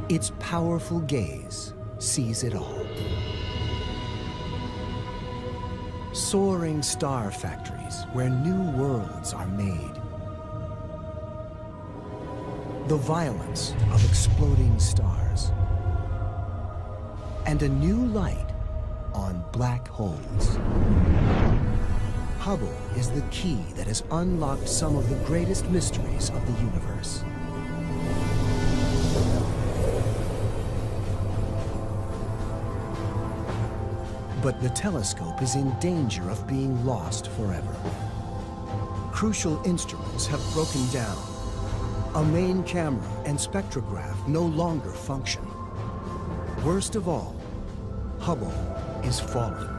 Its powerful gaze sees it all. Soaring star factories where new worlds are made. The violence of exploding stars. And a new light on black holes. Hubble is the key that has unlocked some of the greatest mysteries of the universe. But the telescope is in danger of being lost forever. Crucial instruments have broken down. A main camera and spectrograph no longer function. Worst of all, Hubble is falling.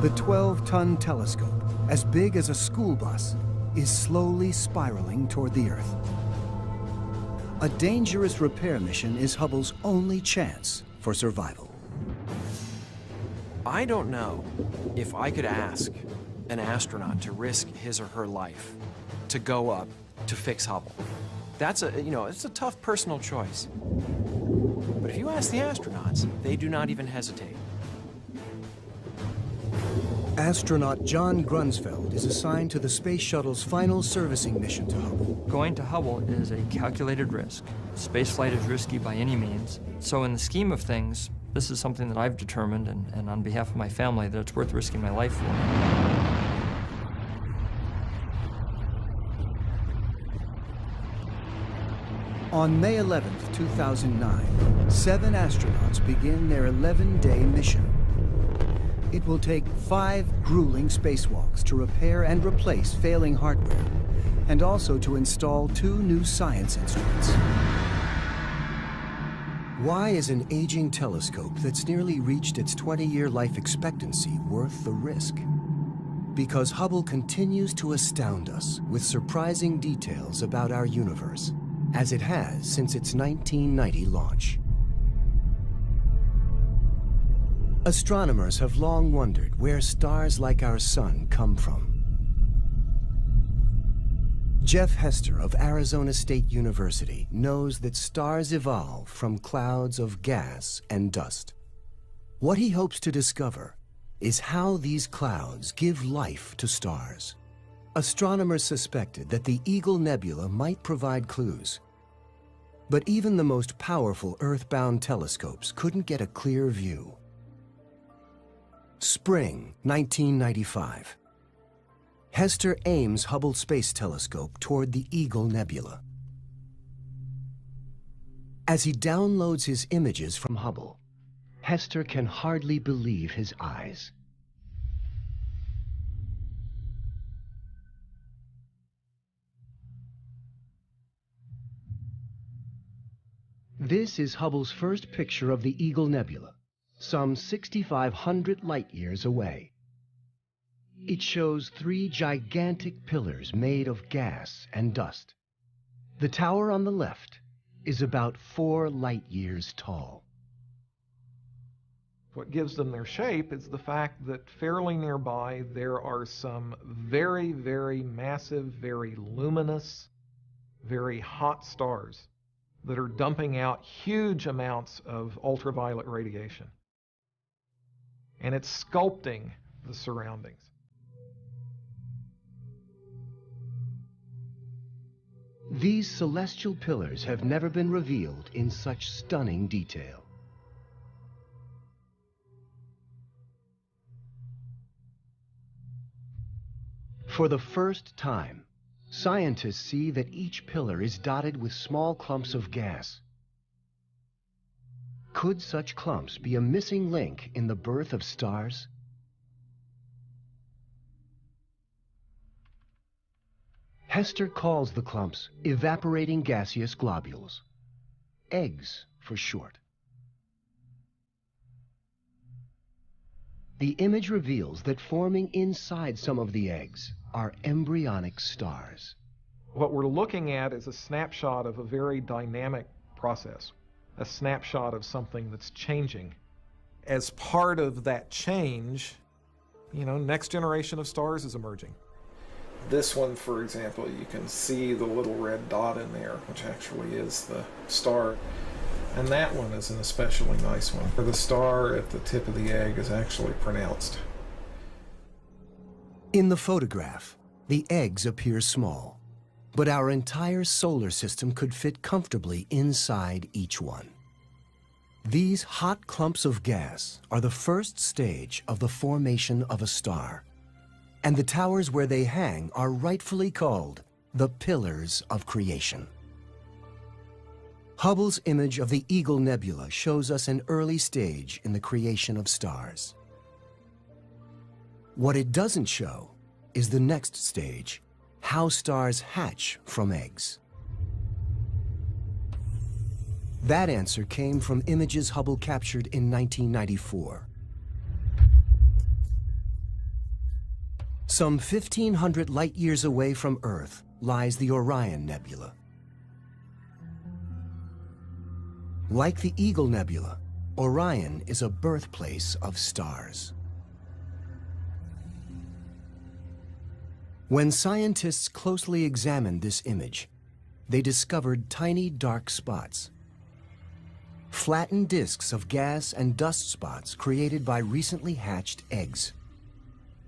The 12-ton telescope, as big as a school bus, is slowly spiraling toward the Earth. A dangerous repair mission is Hubble's only chance for survival. I don't know if I could ask an astronaut to risk his or her life to go up to fix Hubble. That's it's a tough personal choice. But if you ask the astronauts, they do not even hesitate. Astronaut John Grunsfeld is assigned to the Space Shuttle's final servicing mission to Hubble. Going to Hubble is a calculated risk. Spaceflight is risky by any means. So in the scheme of things, this is something that I've determined, and on behalf of my family, that it's worth risking my life for. On May 11th, 2009, 7 astronauts begin their 11-day mission. It will take 5 grueling spacewalks to repair and replace failing hardware, and also to install 2 new science instruments. Why is an aging telescope that's nearly reached its 20-year life expectancy worth the risk? Because Hubble continues to astound us with surprising details about our universe, as it has since its 1990 launch. Astronomers have long wondered where stars like our sun come from. Jeff Hester of Arizona State University knows that stars evolve from clouds of gas and dust. What he hopes to discover is how these clouds give life to stars. Astronomers suspected that the Eagle Nebula might provide clues. But even the most powerful Earth-bound telescopes couldn't get a clear view. Spring 1995. Hester aims Hubble Space Telescope toward the Eagle Nebula. As he downloads his images from Hubble, Hester can hardly believe his eyes. This is Hubble's first picture of the Eagle Nebula, some 6,500 light-years away. It shows 3 gigantic pillars made of gas and dust. The tower on the left is about 4 light-years tall. What gives them their shape is the fact that fairly nearby there are some very, very massive, very luminous, very hot stars that are dumping out huge amounts of ultraviolet radiation. And it's sculpting the surroundings. These celestial pillars have never been revealed in such stunning detail. For the first time, scientists see that each pillar is dotted with small clumps of gas. Could such clumps be a missing link in the birth of stars? Hester calls the clumps evaporating gaseous globules, eggs for short. The image reveals that forming inside some of the eggs are embryonic stars. What we're looking at is a snapshot of a very dynamic process, a snapshot of something that's changing. As part of that change, next generation of stars is emerging. This one, for example, you can see the little red dot in there, which actually is the star. And that one is an especially nice one, where the star at the tip of the egg is actually pronounced. In the photograph, the eggs appear small, but our entire solar system could fit comfortably inside each one. These hot clumps of gas are the first stage of the formation of a star, and the towers where they hang are rightfully called the pillars of creation. Hubble's image of the Eagle Nebula shows us an early stage in the creation of stars. What it doesn't show is the next stage, how stars hatch from eggs. That answer came from images Hubble captured in 1994. Some 1,500 light-years away from Earth lies the Orion Nebula. Like the Eagle Nebula, Orion is a birthplace of stars. When scientists closely examined this image, they discovered tiny dark spots. Flattened disks of gas and dust spots created by recently hatched eggs.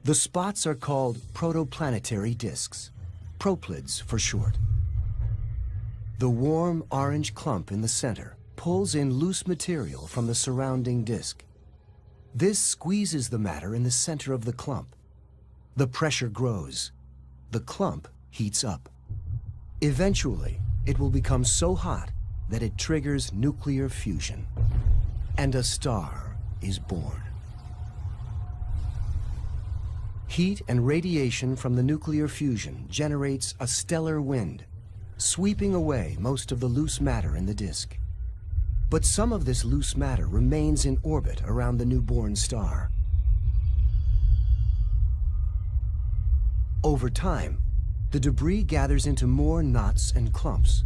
The spots are called protoplanetary disks, proplyds for short. The warm orange clump in the center pulls in loose material from the surrounding disk. This squeezes the matter in the center of the clump. The pressure grows. The clump heats up. Eventually, it will become so hot that it triggers nuclear fusion, and a star is born. Heat and radiation from the nuclear fusion generates a stellar wind, sweeping away most of the loose matter in the disk. But some of this loose matter remains in orbit around the newborn star. Over time, the debris gathers into more knots and clumps,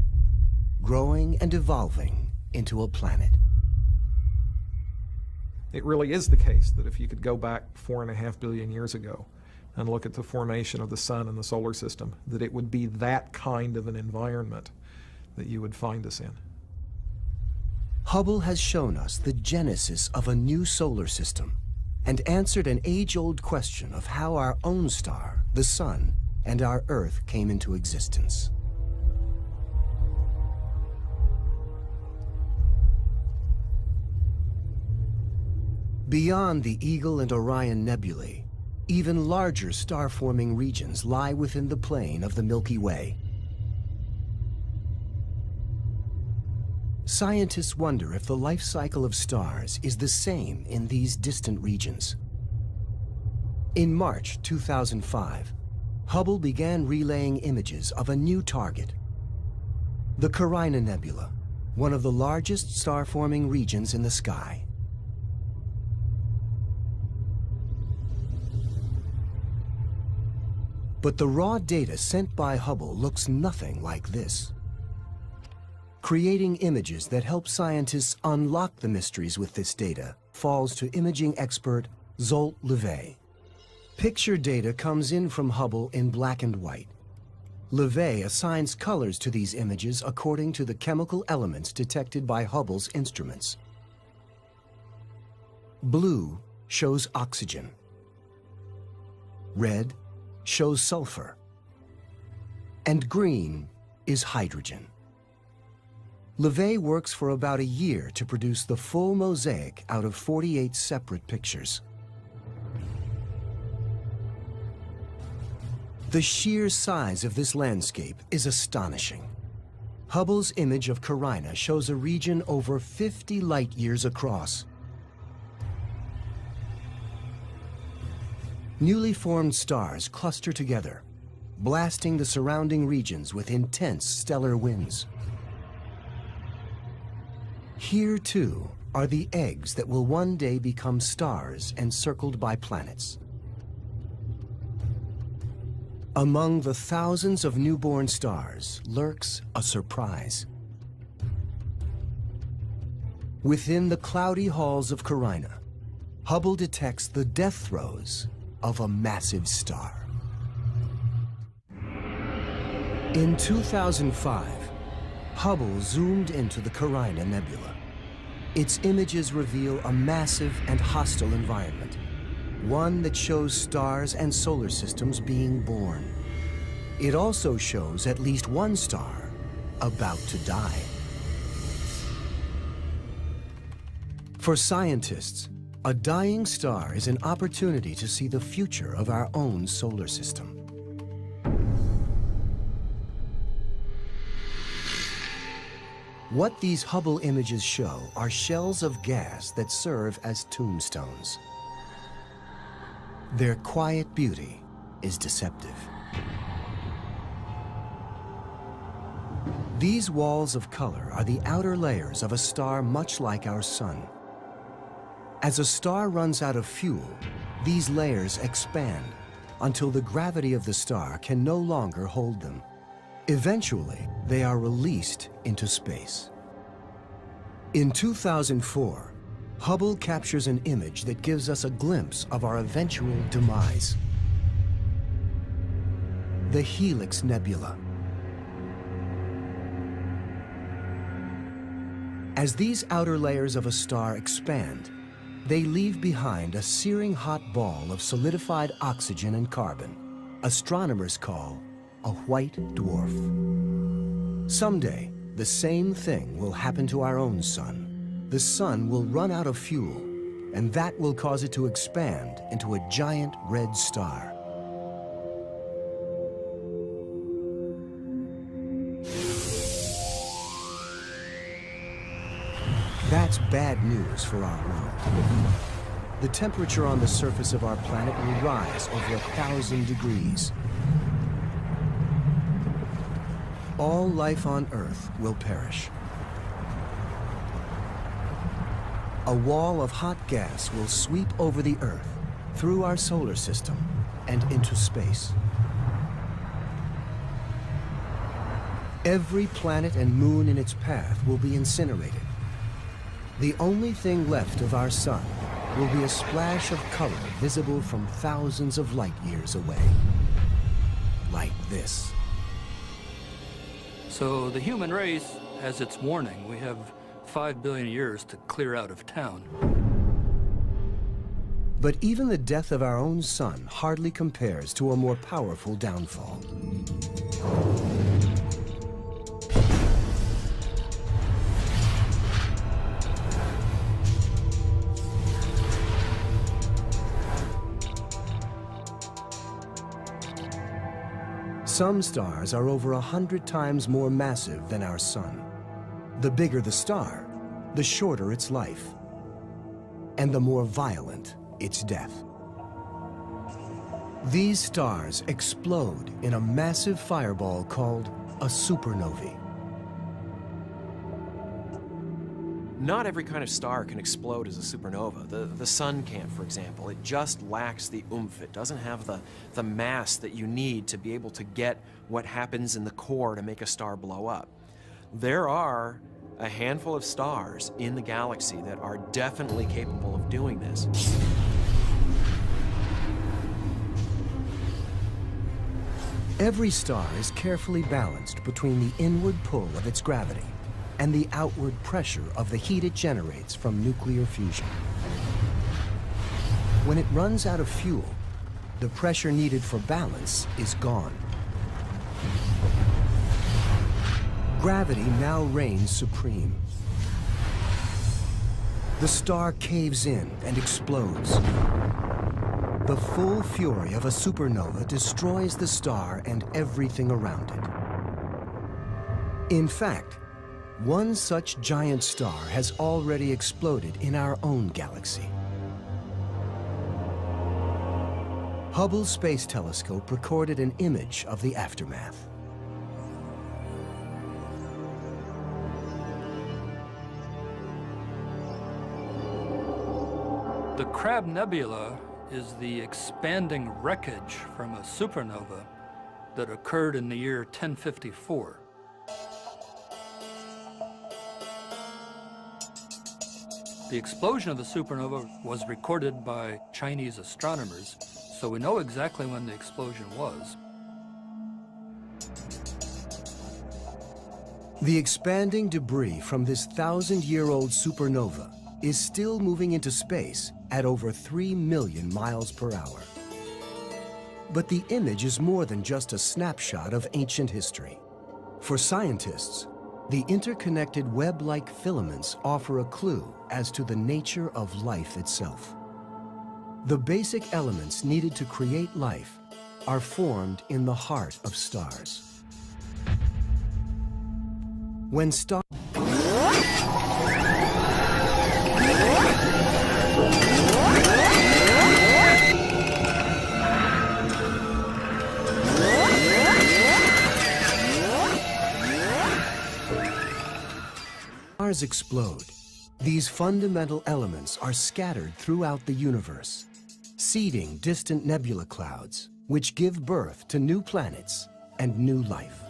growing and evolving into a planet. It really is the case that if you could go back 4.5 billion years ago and look at the formation of the sun and the solar system, that it would be that kind of an environment that you would find us in. Hubble has shown us the genesis of a new solar system and answered an age-old question of how our own star, the sun, and our Earth came into existence. Beyond the Eagle and Orion nebulae, even larger star-forming regions lie within the plane of the Milky Way. Scientists wonder if the life cycle of stars is the same in these distant regions. In March 2005, Hubble began relaying images of a new target, the Carina Nebula, one of the largest star-forming regions in the sky. But the raw data sent by Hubble looks nothing like this. Creating images that help scientists unlock the mysteries with this data falls to imaging expert Zsolt Levé. Picture data comes in from Hubble in black and white. Levé assigns colors to these images according to the chemical elements detected by Hubble's instruments. Blue shows oxygen. Red shows sulfur. And green is hydrogen. Levé works for about a year to produce the full mosaic out of 48 separate pictures. The sheer size of this landscape is astonishing. Hubble's image of Carina shows a region over 50 light-years across. Newly formed stars cluster together, blasting the surrounding regions with intense stellar winds. Here, too, are the eggs that will one day become stars encircled by planets. Among the thousands of newborn stars lurks a surprise. Within the cloudy halls of Carina, Hubble detects the death throes of a massive star. In 2005, Hubble zoomed into the Carina Nebula. Its images reveal a massive and hostile environment, one that shows stars and solar systems being born. It also shows at least one star about to die. For scientists, a dying star is an opportunity to see the future of our own solar system. What these Hubble images show are shells of gas that serve as tombstones. Their quiet beauty is deceptive. These walls of color are the outer layers of a star much like our sun. As a star runs out of fuel, these layers expand until the gravity of the star can no longer hold them. Eventually, they are released into space. In 2004, Hubble captures an image that gives us a glimpse of our eventual demise. The Helix Nebula. As these outer layers of a star expand, they leave behind a searing hot ball of solidified oxygen and carbon, astronomers call a white dwarf. Someday, the same thing will happen to our own sun. The sun will run out of fuel, and that will cause it to expand into a giant red star. That's bad news for our world. The temperature on the surface of our planet will rise over 1,000 degrees. All life on Earth will perish. A wall of hot gas will sweep over the Earth, through our solar system, and into space. Every planet and moon in its path will be incinerated. The only thing left of our sun will be a splash of color visible from thousands of light years away. Like this. So the human race has its warning. We have 5 billion years to clear out of town. But even the death of our own sun hardly compares to a more powerful downfall. Some stars are over 100 times more massive than our sun. The bigger the star, the shorter its life, and the more violent its death. These stars explode in a massive fireball called a supernovae. Not every kind of star can explode as a supernova. The sun can't, for example. It just lacks the oomph. It doesn't have the mass that you need to be able to get what happens in the core to make a star blow up. There are a handful of stars in the galaxy that are definitely capable of doing this. Every star is carefully balanced between the inward pull of its gravity and the outward pressure of the heat it generates from nuclear fusion. When it runs out of fuel, the pressure needed for balance is gone. Gravity now reigns supreme. The star caves in and explodes. The full fury of a supernova destroys the star and everything around it. In fact, one such giant star has already exploded in our own galaxy. Hubble Space Telescope recorded an image of the aftermath. The Crab Nebula is the expanding wreckage from a supernova that occurred in the year 1054. The explosion of the supernova was recorded by Chinese astronomers, so we know exactly when the explosion was. The expanding debris from this 1,000-year-old supernova is still moving into space at over 3 million miles per hour. But the image is more than just a snapshot of ancient history. For scientists, the interconnected web-like filaments offer a clue as to the nature of life itself. The basic elements needed to create life are formed in the heart of stars. When stars explode, these fundamental elements are scattered throughout the universe, seeding distant nebula clouds, which give birth to new planets and new life.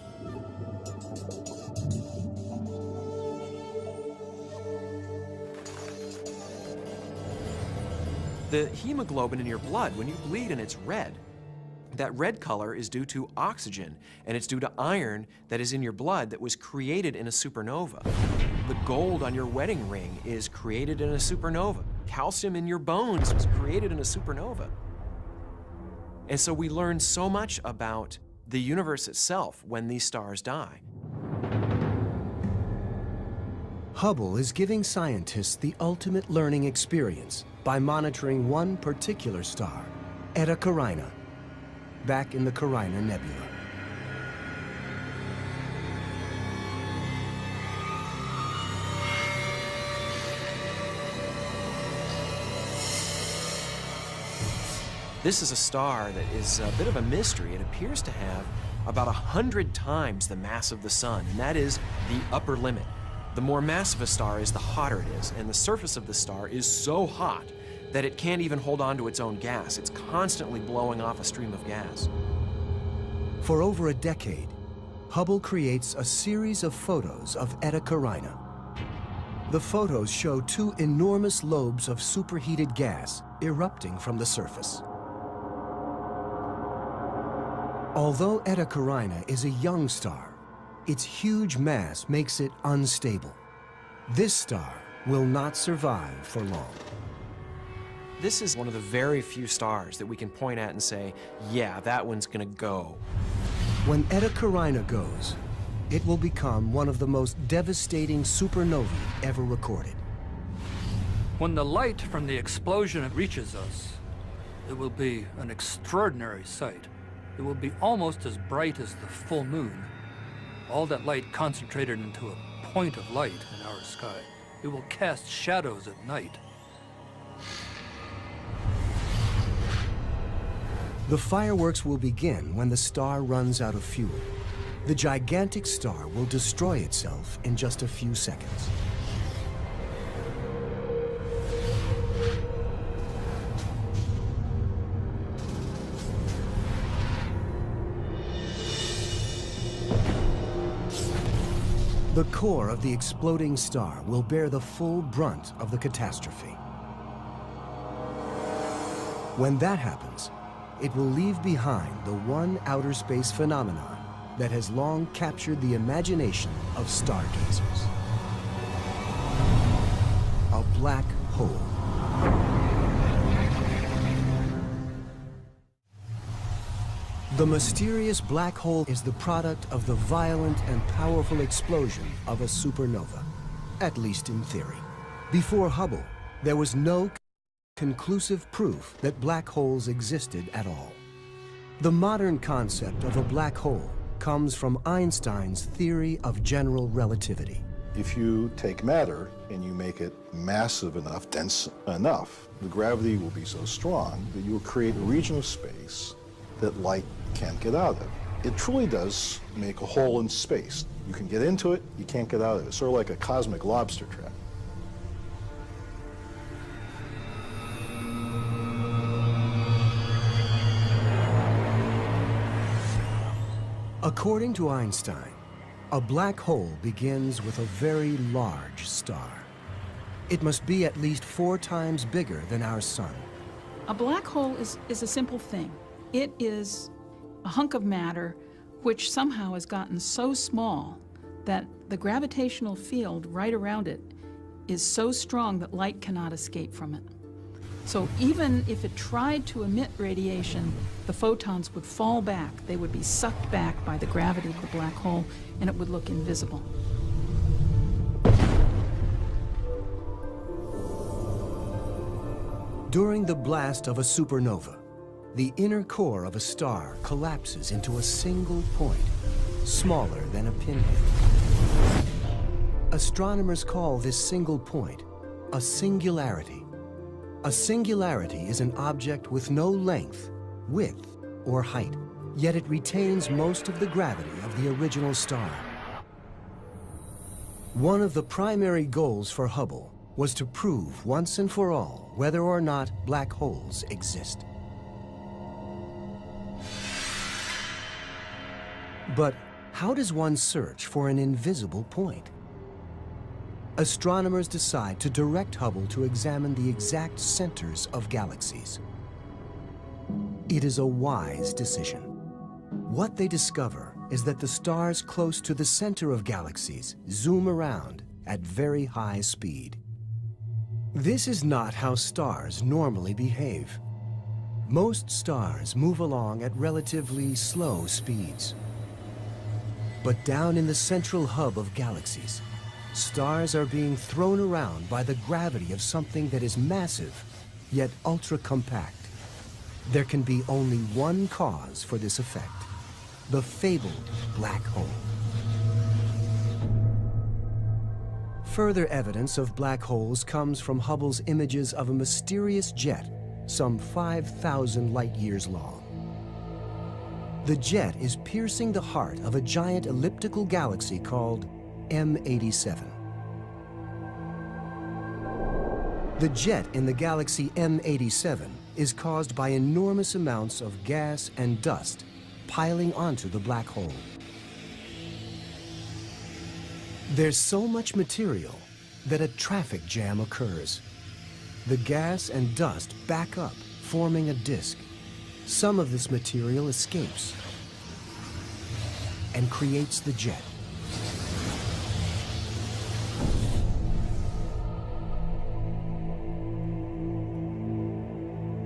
The hemoglobin in your blood, when you bleed and it's red, that red color is due to oxygen, and it's due to iron that is in your blood that was created in a supernova. The gold on your wedding ring is created in a supernova. Calcium in your bones was created in a supernova. And so we learn so much about the universe itself when these stars die. Hubble is giving scientists the ultimate learning experience by monitoring one particular star, Eta Carina, back in the Carina Nebula. This is a star that is a bit of a mystery. It appears to have about 100 times the mass of the Sun, and that is the upper limit. The more massive a star is, the hotter it is, and the surface of the star is so hot that it can't even hold on to its own gas. It's constantly blowing off a stream of gas. For over a decade, Hubble creates a series of photos of Eta Carina. The photos show two enormous lobes of superheated gas erupting from the surface. Although Eta Carina is a young star, its huge mass makes it unstable. This star will not survive for long. This is one of the very few stars that we can point at and say, yeah, that one's gonna go. When Eta Carina goes, it will become one of the most devastating supernovae ever recorded. When the light from the explosion reaches us, it will be an extraordinary sight. It will be almost as bright as the full moon. All that light concentrated into a point of light in our sky. It will cast shadows at night. The fireworks will begin when the star runs out of fuel. The gigantic star will destroy itself in just a few seconds. The core of the exploding star will bear the full brunt of the catastrophe. When that happens, it will leave behind the one outer space phenomenon that has long captured the imagination of stargazers. A black hole. The mysterious black hole is the product of the violent and powerful explosion of a supernova, at least in theory. Before Hubble, there was no conclusive proof that black holes existed at all. The modern concept of a black hole comes from Einstein's theory of general relativity. If you take matter and you make it massive enough, dense enough, the gravity will be so strong that you will create a region of space that light can't get out of. It truly does make a hole in space. You can get into it, you can't get out of it. It's sort of like a cosmic lobster trap. According to Einstein, a black hole begins with a very large star. It must be at least 4 times bigger than our sun. A black hole is a simple thing. It is a hunk of matter which somehow has gotten so small that the gravitational field right around it is so strong that light cannot escape from it. So even if it tried to emit radiation, the photons would fall back. They would be sucked back by the gravity of the black hole, and it would look invisible. During the blast of a supernova, the inner core of a star collapses into a single point, smaller than a pinhead. Astronomers call this single point a singularity. A singularity is an object with no length, width, or height, yet it retains most of the gravity of the original star. One of the primary goals for Hubble was to prove once and for all whether or not black holes exist. But how does one search for an invisible point? Astronomers decide to direct Hubble to examine the exact centers of galaxies. It is a wise decision. What they discover is that the stars close to the center of galaxies zoom around at very high speed. This is not how stars normally behave. Most stars move along at relatively slow speeds. But down in the central hub of galaxies, stars are being thrown around by the gravity of something that is massive, yet ultra-compact. There can be only one cause for this effect: the fabled black hole. Further evidence of black holes comes from Hubble's images of a mysterious jet some 5,000 light-years long. The jet is piercing the heart of a giant elliptical galaxy called M87. The jet in the galaxy M87 is caused by enormous amounts of gas and dust piling onto the black hole. There's so much material that a traffic jam occurs. The gas and dust back up, forming a disk. Some of this material escapes and creates the jet.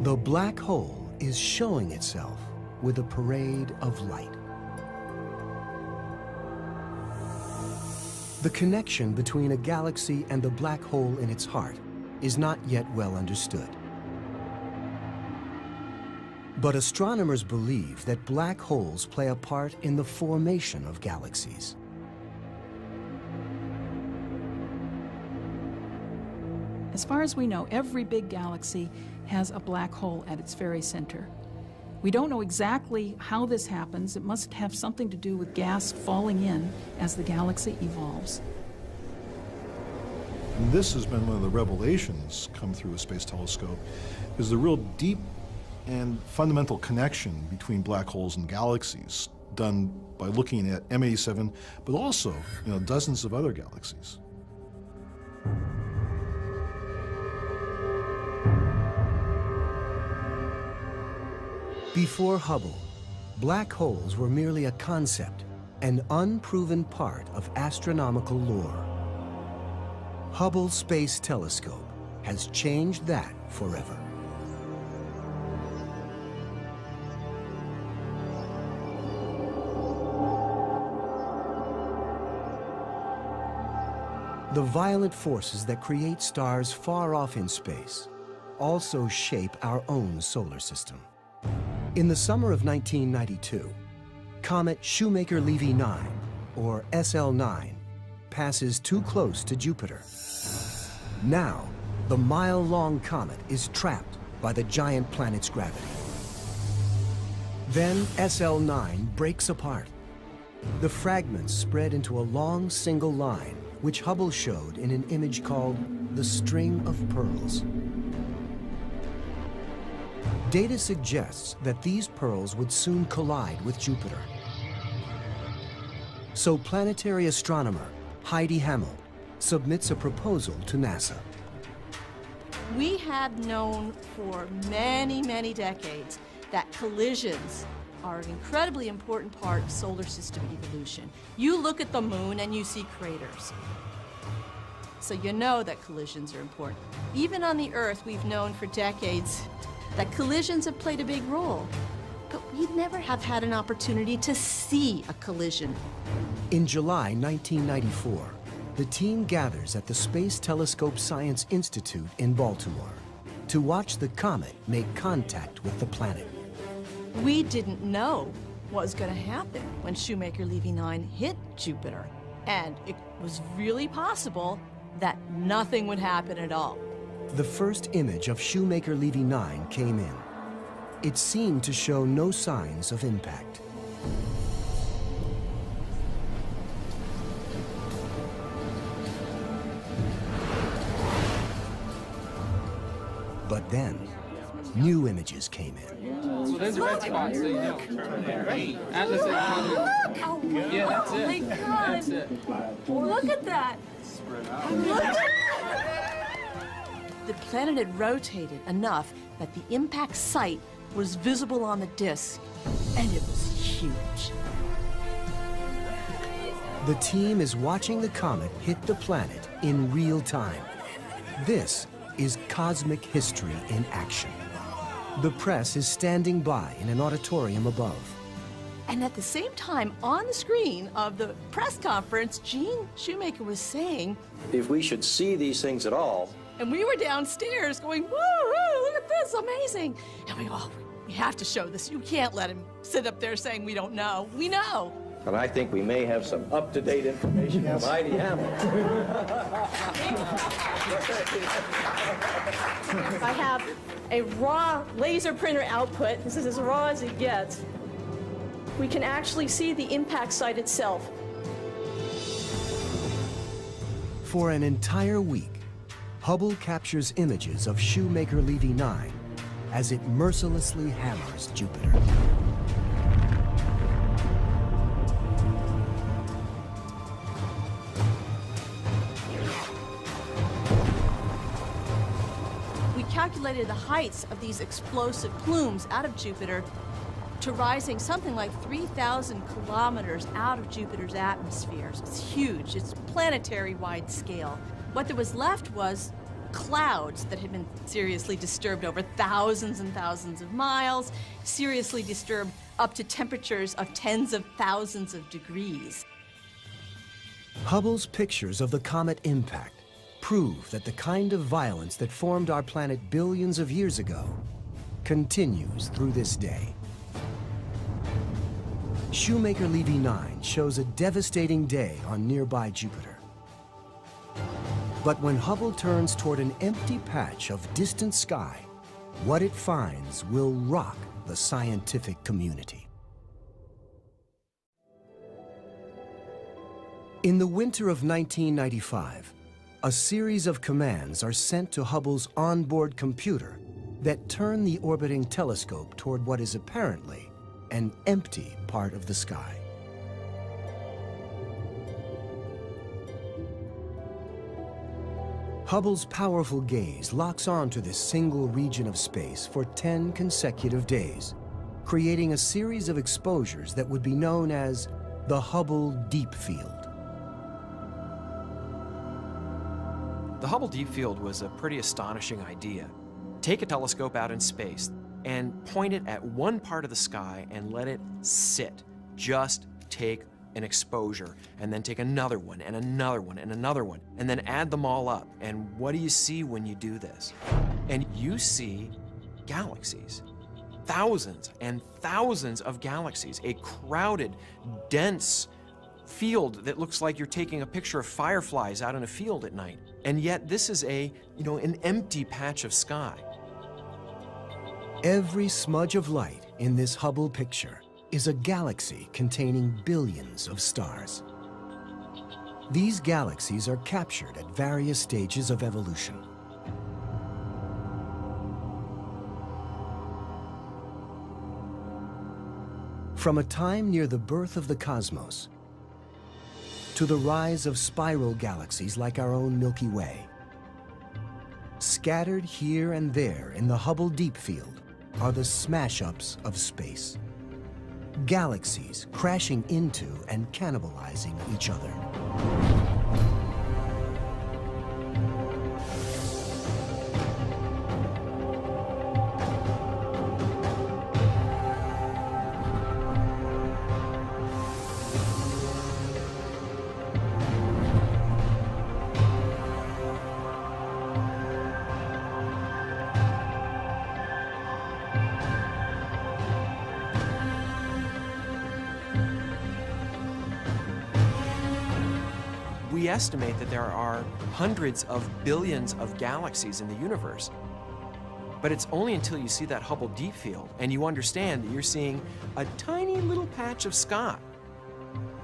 The black hole is showing itself with a parade of light. The connection between a galaxy and the black hole in its heart is not yet well understood. But astronomers believe that black holes play a part in the formation of galaxies. As far as we know, every big galaxy has a black hole at its very center. We don't know exactly how this happens. It must have something to do with gas falling in as the galaxy evolves. And this has been one of the revelations come through a space telescope, is the real deep and fundamental connection between black holes and galaxies done by looking at M87, but also, dozens of other galaxies. Before Hubble, black holes were merely a concept, an unproven part of astronomical lore. Hubble Space Telescope has changed that forever. The violent forces that create stars far off in space also shape our own solar system. In the summer of 1992, comet Shoemaker-Levy 9, or SL9, passes too close to Jupiter. Now, the mile-long comet is trapped by the giant planet's gravity. Then SL9 breaks apart. The fragments spread into a long single line, which Hubble showed in an image called the String of Pearls. Data suggests that these pearls would soon collide with Jupiter. So planetary astronomer Heidi Hammel submits a proposal to NASA. We have known for many, many decades that collisions are an incredibly important part of solar system evolution. You look at the moon and you see craters. So you know that collisions are important. Even on the Earth, we've known for decades that collisions have played a big role. But we never have had an opportunity to see a collision. In July 1994, the team gathers at the Space Telescope Science Institute in Baltimore to watch the comet make contact with the planet. We didn't know what was going to happen when Shoemaker-Levy 9 hit Jupiter. And it was really possible that nothing would happen at all. The first image of Shoemaker-Levy 9 came in. It seemed to show no signs of impact. But then, new images came in. So there's a red spot, so you know. Atlas is Oh, yeah, that's it. my God. That's it. Look at that. The planet had rotated enough that the impact site was visible on the disk, and it was huge. The team is watching the comet hit the planet in real time. This is cosmic history in action. The press is standing by in an auditorium above. And at the same time, on the screen of the press conference, Gene Shoemaker was saying, if we should see these things at all, and we were downstairs going, woo, woo, look at this, amazing. And we go, oh, we have to show this. You can't let him sit up there saying we don't know. We know. and I think we may have some up-to-date information from Heidi Hamel. I have a raw laser printer output. This is as raw as it gets. We can actually see the impact site itself. For an entire week, Hubble captures images of Shoemaker-Levy 9 as it mercilessly hammers Jupiter. We calculated the heights of these explosive plumes out of Jupiter to rising something like 3,000 kilometers out of Jupiter's atmosphere. So it's huge. It's planetary-wide scale. What there was left was clouds that had been seriously disturbed over thousands and thousands of miles, seriously disturbed up to temperatures of tens of thousands of degrees. Hubble's pictures of the comet impact prove that the kind of violence that formed our planet billions of years ago continues through this day. Shoemaker-Levy 9 shows a devastating day on nearby Jupiter. But when Hubble turns toward an empty patch of distant sky, what it finds will rock the scientific community. In the winter of 1995, a series of commands are sent to Hubble's onboard computer that turn the orbiting telescope toward what is apparently an empty part of the sky. Hubble's powerful gaze locks onto this single region of space for 10 consecutive days, creating a series of exposures that would be known as the Hubble Deep Field. The Hubble Deep Field was a pretty astonishing idea. Take a telescope out in space and point it at one part of the sky and let it sit. Just take an exposure, and then take another one, and another one, and another one, and then add them all up. And what do you see when you do this? And you see galaxies. Thousands and thousands of galaxies. A crowded, dense field that looks like you're taking a picture of fireflies out in a field at night. And yet this is an empty patch of sky. Every smudge of light in this Hubble picture is a galaxy containing billions of stars. These galaxies are captured at various stages of evolution. From a time near the birth of the cosmos to the rise of spiral galaxies like our own Milky Way, scattered here and there in the Hubble Deep Field are the smash-ups of space. galaxies crashing into and cannibalizing each other. We estimate that there are hundreds of billions of galaxies in the universe. But it's only until you see that Hubble deep field and you understand that you're seeing a tiny little patch of sky.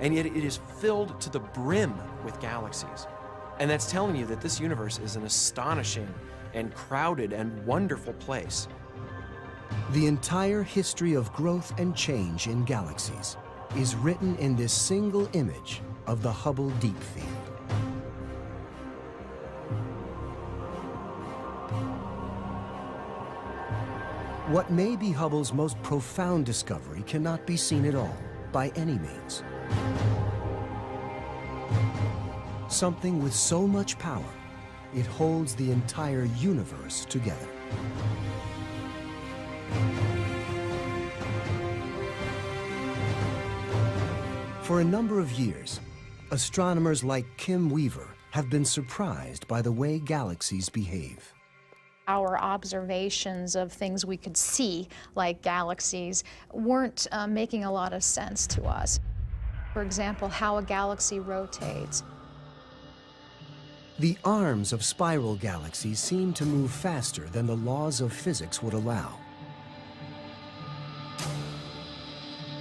And yet it is filled to the brim with galaxies. And that's telling you that this universe is an astonishing and crowded and wonderful place. The entire history of growth and change in galaxies is written in this single image of the Hubble deep field. What may be Hubble's most profound discovery cannot be seen at all, by any means. Something with so much power, it holds the entire universe together. For a number of years, astronomers like Kim Weaver have been surprised by the way galaxies behave. Our observations of things we could see, like galaxies, weren't making a lot of sense to us. For example, how a galaxy rotates. The arms of spiral galaxies seem to move faster than the laws of physics would allow.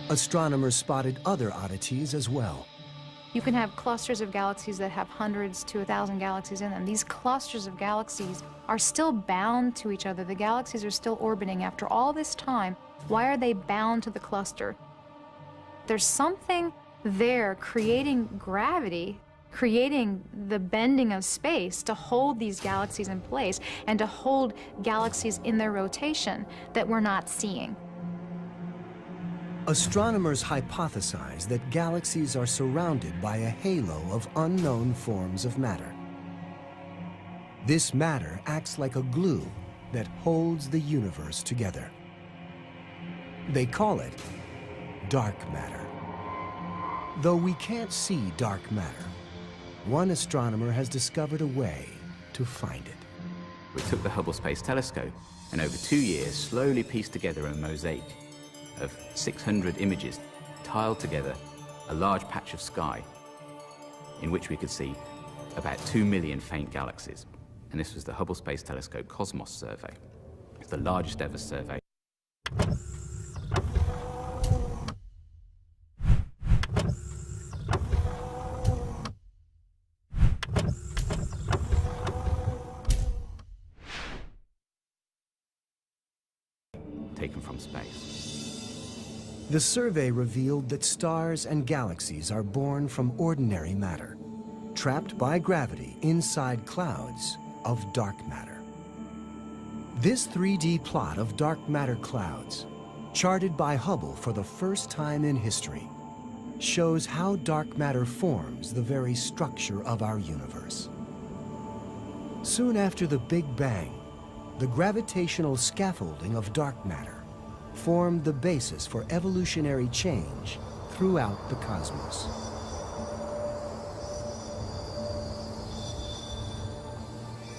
Astronomers spotted other oddities as well. You can have clusters of galaxies that have hundreds to 1,000 galaxies in them. These clusters of galaxies are still bound to each other. The galaxies are still orbiting after all this time. Why are they bound to the cluster? There's something there creating gravity, creating the bending of space to hold these galaxies in place and to hold galaxies in their rotation that we're not seeing. Astronomers hypothesize that galaxies are surrounded by a halo of unknown forms of matter. This matter acts like a glue that holds the universe together. They call it dark matter. Though we can't see dark matter, one astronomer has discovered a way to find it. We took the Hubble Space Telescope and over 2 years slowly pieced together a mosaic of 600 images, tiled together a large patch of sky in which we could see about 2 million faint galaxies. And this was the Hubble Space Telescope Cosmos survey. It's the largest ever survey. Taken from space. The survey revealed that stars and galaxies are born from ordinary matter, trapped by gravity inside clouds of dark matter. This 3D plot of dark matter clouds, charted by Hubble for the first time in history, shows how dark matter forms the very structure of our universe. Soon after the Big Bang, the gravitational scaffolding of dark matter formed the basis for evolutionary change throughout the cosmos.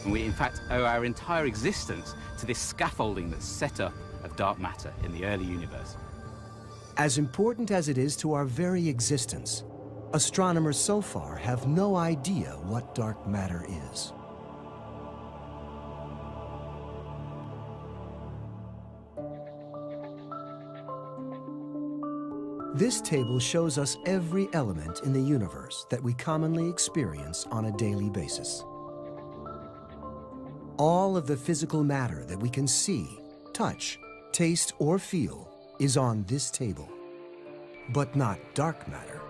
We, in fact, owe our entire existence to this scaffolding that's set up of dark matter in the early universe. As important as it is to our very existence, astronomers so far have no idea what dark matter is. This table shows us every element in the universe that we commonly experience on a daily basis. All of the physical matter that we can see, touch, taste, or feel is on this table, but not dark matter.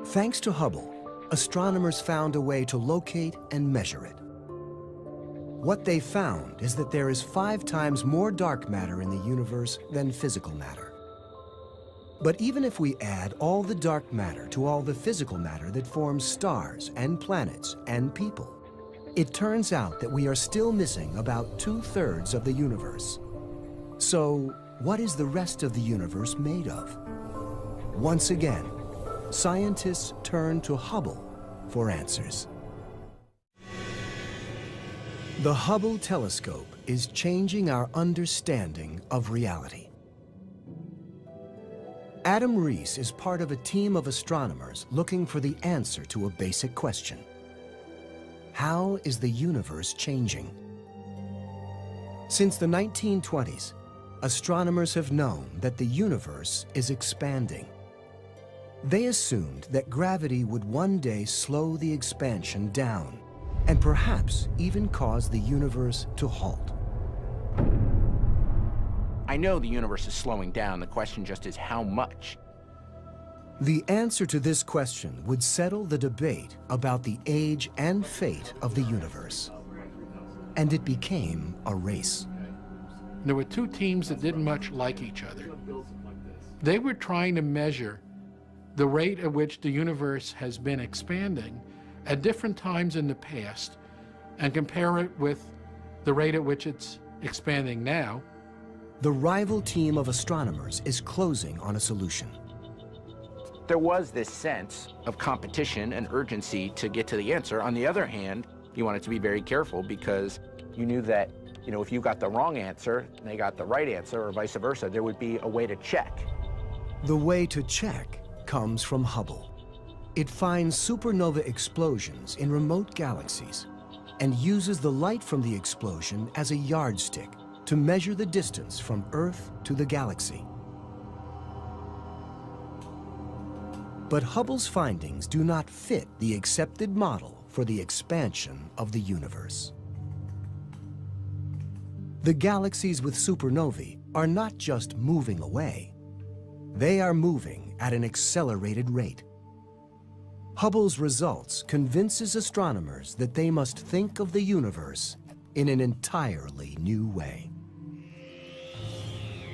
Thanks to Hubble, astronomers found a way to locate and measure it. What they found is that there is 5 times more dark matter in the universe than physical matter. But even if we add all the dark matter to all the physical matter that forms stars and planets and people, it turns out that we are still missing about 2/3 of the universe. So, what is the rest of the universe made of? Once again, scientists turn to Hubble for answers. The Hubble telescope is changing our understanding of reality. Adam Rees is part of a team of astronomers looking for the answer to a basic question. How is the universe changing? Since the 1920s, astronomers have known that the universe is expanding. They assumed that gravity would one day slow the expansion down, and perhaps even cause the universe to halt. I know the universe is slowing down. The question just is how much? The answer to this question would settle the debate about the age and fate of the universe. And it became a race. There were two teams that didn't much like each other. They were trying to measure the rate at which the universe has been expanding at different times in the past and compare it with the rate at which it's expanding now. The rival team of astronomers is closing on a solution. There was this sense of competition and urgency to get to the answer. On the other hand, you wanted to be very careful because you knew that, if you got the wrong answer and they got the right answer or vice versa, there would be a way to check. The way to check comes from Hubble. It finds supernova explosions in remote galaxies and uses the light from the explosion as a yardstick to measure the distance from Earth to the galaxy. But Hubble's findings do not fit the accepted model for the expansion of the universe. The galaxies with supernovae are not just moving away. They are moving at an accelerated rate. Hubble's results convinces astronomers that they must think of the universe in an entirely new way.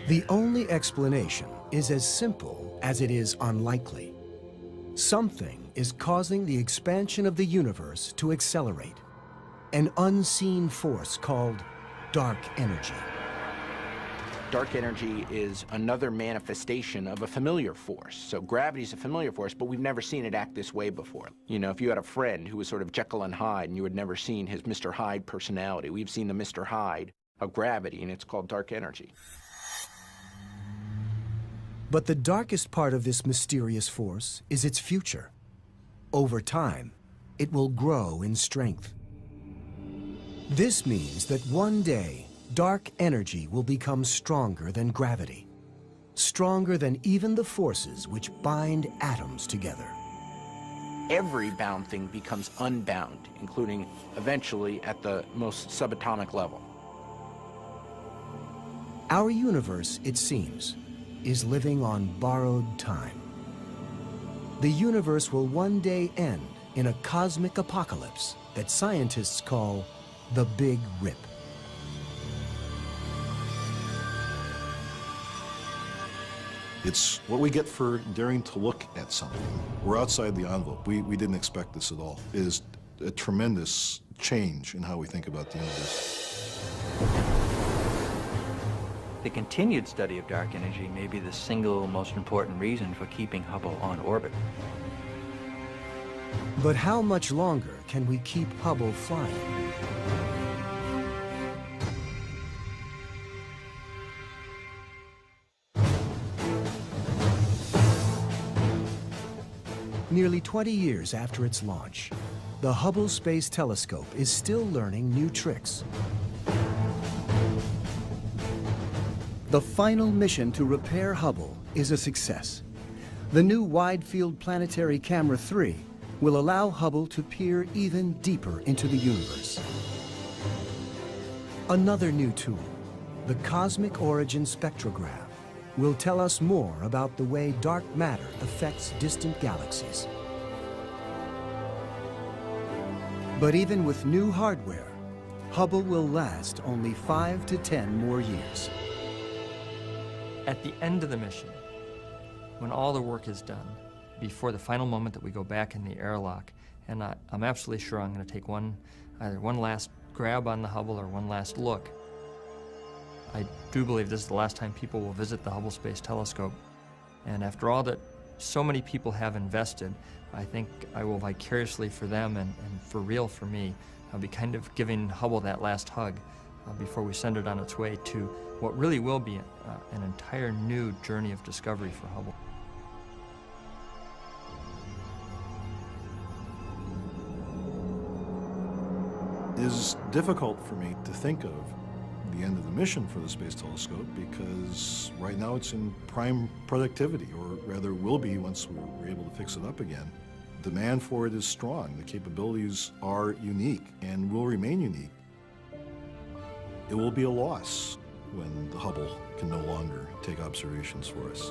The only explanation is as simple as it is unlikely. Something is causing the expansion of the universe to accelerate, an unseen force called dark energy. Dark energy is another manifestation of a familiar force. So gravity is a familiar force, but we've never seen it act this way before. If you had a friend who was sort of Jekyll and Hyde and you had never seen his Mr. Hyde personality, we've seen the Mr. Hyde of gravity, and it's called dark energy. But the darkest part of this mysterious force is its future. Over time, it will grow in strength. This means that one day, dark energy will become stronger than gravity, stronger than even the forces which bind atoms together. Every bound thing becomes unbound, including eventually at the most subatomic level. Our universe, it seems, is living on borrowed time. The universe will one day end in a cosmic apocalypse that scientists call the Big Rip. It's what we get for daring to look at something. We're outside the envelope. We didn't expect this at all. It is a tremendous change in how we think about the universe. The continued study of dark energy may be the single most important reason for keeping Hubble on orbit. But how much longer can we keep Hubble flying? Nearly 20 years after its launch, the Hubble Space Telescope is still learning new tricks. The final mission to repair Hubble is a success. The new Wide-Field Planetary Camera 3 will allow Hubble to peer even deeper into the universe. Another new tool, the Cosmic Origin Spectrograph, will tell us more about the way dark matter affects distant galaxies. But even with new hardware, Hubble will last only 5 to 10 more years. At the end of the mission, when all the work is done, before the final moment that we go back in the airlock, and I'm absolutely sure I'm going to take either one last grab on the Hubble or one last look. I do believe this is the last time people will visit the Hubble Space Telescope. And after all that so many people have invested, I think I will vicariously for them and for real for me, I'll be kind of giving Hubble that last hug before we send it on its way to what really will be an entire new journey of discovery for Hubble. It is difficult for me to think of the end of the mission for the Space Telescope because right now it's in prime productivity, or rather will be once we're able to fix it up again. Demand for it is strong. The capabilities are unique and will remain unique. It will be a loss when the Hubble can no longer take observations for us.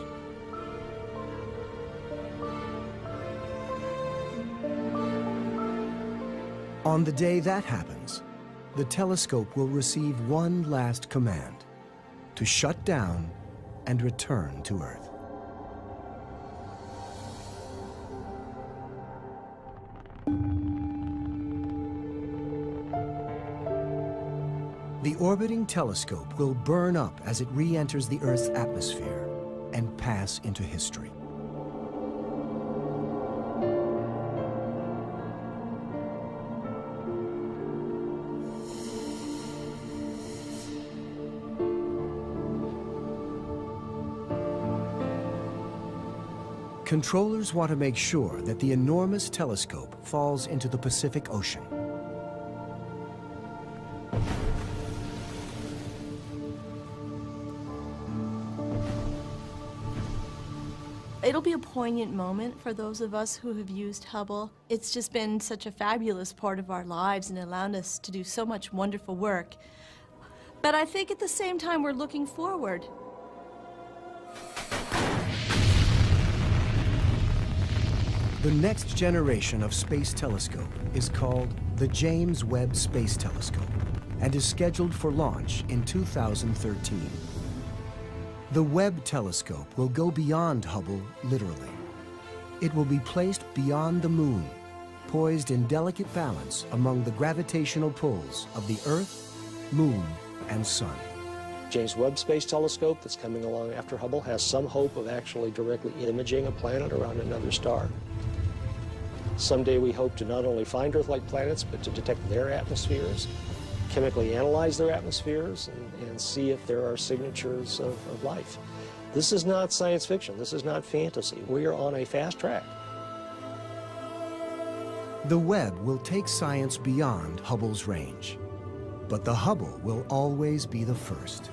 On the day that happens, the telescope will receive one last command: to shut down and return to Earth. The orbiting telescope will burn up as it re-enters the Earth's atmosphere and pass into history. Controllers want to make sure that the enormous telescope falls into the Pacific Ocean. It'll be a poignant moment for those of us who have used Hubble. It's just been such a fabulous part of our lives and allowed us to do so much wonderful work. But I think at the same time we're looking forward. The next generation of space telescope is called the James Webb Space Telescope and is scheduled for launch in 2013. The Webb telescope will go beyond Hubble literally. It will be placed beyond the moon, poised in delicate balance among the gravitational pulls of the Earth, moon, and sun. James Webb Space Telescope that's coming along after Hubble has some hope of actually directly imaging a planet around another star. Someday we hope to not only find Earth-like planets, but to detect their atmospheres, chemically analyze their atmospheres, and see if there are signatures of life. This is not science fiction. This is not fantasy. We are on a fast track. The Webb will take science beyond Hubble's range. But the Hubble will always be the first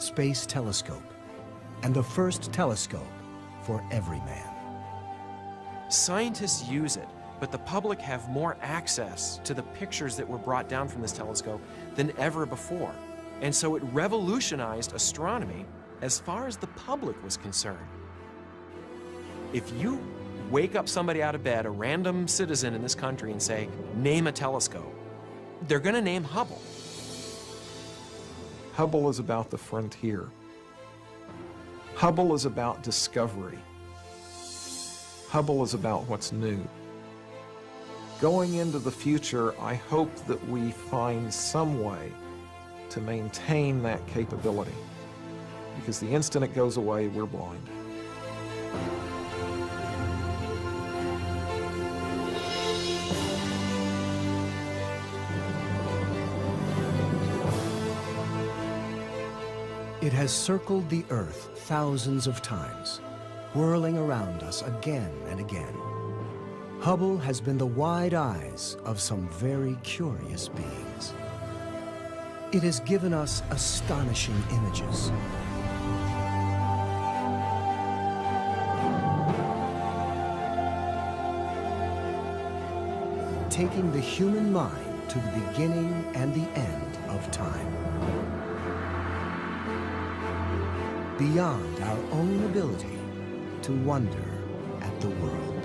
space telescope, and the first telescope for every man. Scientists use it, but the public have more access to the pictures that were brought down from this telescope than ever before. And so it revolutionized astronomy as far as the public was concerned. If you wake up somebody out of bed, a random citizen in this country, and say, name a telescope, they're going to name Hubble. Hubble is about the frontier. Hubble is about discovery. Hubble is about what's new. Going into the future, I hope that we find some way to maintain that capability, because the instant it goes away, we're blind. It has circled the Earth thousands of times, whirling around us again and again. Hubble has been the wide eyes of some very curious beings. It has given us astonishing images. Taking the human mind to the beginning and the end of time. Beyond our own ability to wonder at the world.